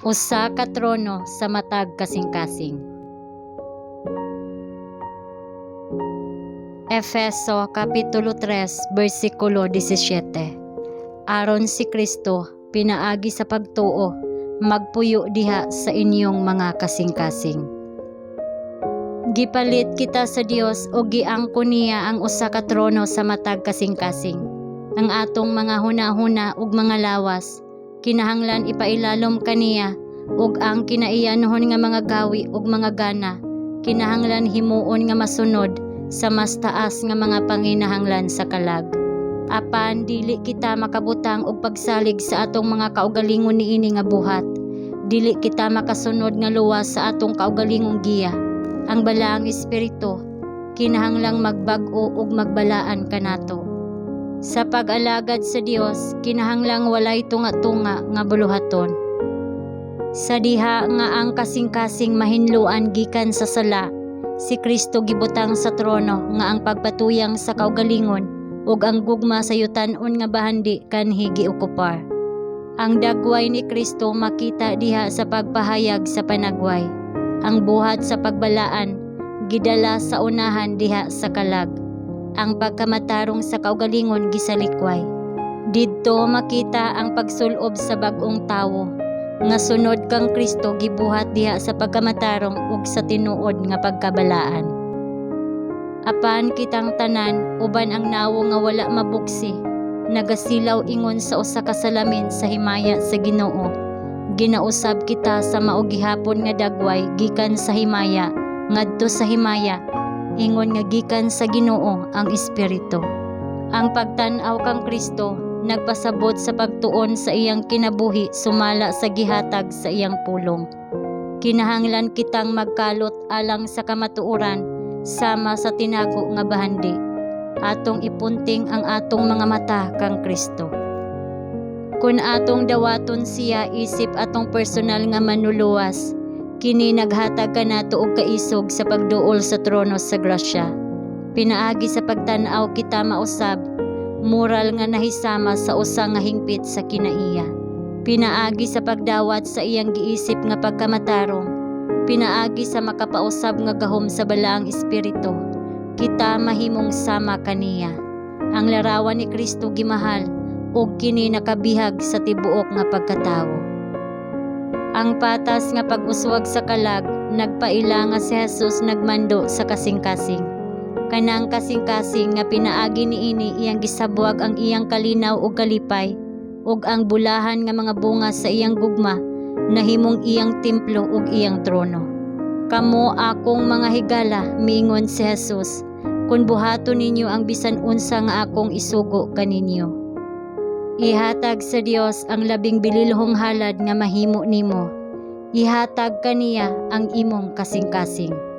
Usa ka trono sa matag kasing-kasing. Efeso Kapitulo 3 versikulo 17. Aron si Kristo pinaagi sa pagtuo, magpuyo diha sa inyong mga kasing-kasing. Gipalit kita sa Dios o giangko niya ang usa ka trono sa matag kasing-kasing. Ang atong mga hunahuna ug mga lawas kinahanglan ipailalom kaniya, ug ang kinaiyanuhon nga mga gawi ug mga gana kinahanglan himuon nga masunod sa mas taas nga mga panginahanglan sa kalag. Apan dili kita makabutang og pagsalig sa atong mga kaugalingon niini nga buhat. Dili kita makasunod nga luwas sa atong kaugalingong giya. Ang balaang espiritu kinahanglang magbag-o ug magbalaan kanato. Sa pag-alagad sa Dios kinahanglang walay tunga-tunga nga buluhaton. Sa diha nga ang kasing-kasing mahinluan gikan sa sala, si Kristo gibutang sa trono nga ang pagpatuyang sa kaugalingon ug ang gugma sa yutan-on nga bahandi kanhi giokupar. Ang dagway ni Kristo makita diha sa pagpahayag sa panagway. Ang buhat sa pagbalaan gidala sa unahan diha sa kalag. Ang pagkamatarong sa kaugalingon gisalikway. Didto makita ang pagsulob sa bag-ong tawo nga sunod kang Kristo gibuhat diha sa pagkamatarong ug sa tinuod nga pagkabalaan. Apan kitang tanan uban ang nawo nga wala mabuksi, nagasilaw ingon sa usa ka salamin sa himaya sa Ginoo. Ginausab kita sa mao gihapon nga dagway gikan sa himaya ngadto sa himaya, ingon nga gikan sa Ginoo ang Espiritu. Ang pagtan-aw kang Kristo nagpasabot sa pagtuon sa iyang kinabuhi sumala sa gihatag sa iyang pulong. Kinahanglan kitang magkalot alang sa kamatuoran sama sa tinago nga bahandi. Atong ipunting ang atong mga mata kang Kristo. Kun atong dawaton siya isip atong personal nga manluluwas, kini naghatag kanato og kaisog sa pagduol sa trono sa grasya. Pinaagi sa pagtan-aw kita mausab, moral nga nahisama sa usa nga hingpit sa kinaiya. Pinaagi sa pagdawat sa iyang giisip nga pagkamatarong. Pinaagi sa makapausab nga gahom sa balaang espiritu. Kita mahimong sama kaniya. Ang larawan ni Kristo gimahal ug kini nakabihag sa tibuok nga pagkatawo. Ang patas nga pag-uswag sa kalag nagpaila nga si Jesus nagmando sa kasing-kasing. Kanang kasing-kasing nga pinaagi niini iyang gisabwag ang iyang kalinaw ug kalipay ug ang bulahan nga mga bunga sa iyang gugma nahimong iyang templo ug iyang trono. Kamo akong mga higala, miingon si Jesus, kun buhaton ninyo ang bisan unsa nga akong isugo kaninyo. Ihatag sa Dios ang labing bililhong halad nga mahimo nimo. Ihatag kaniya ang imong kasing-kasing.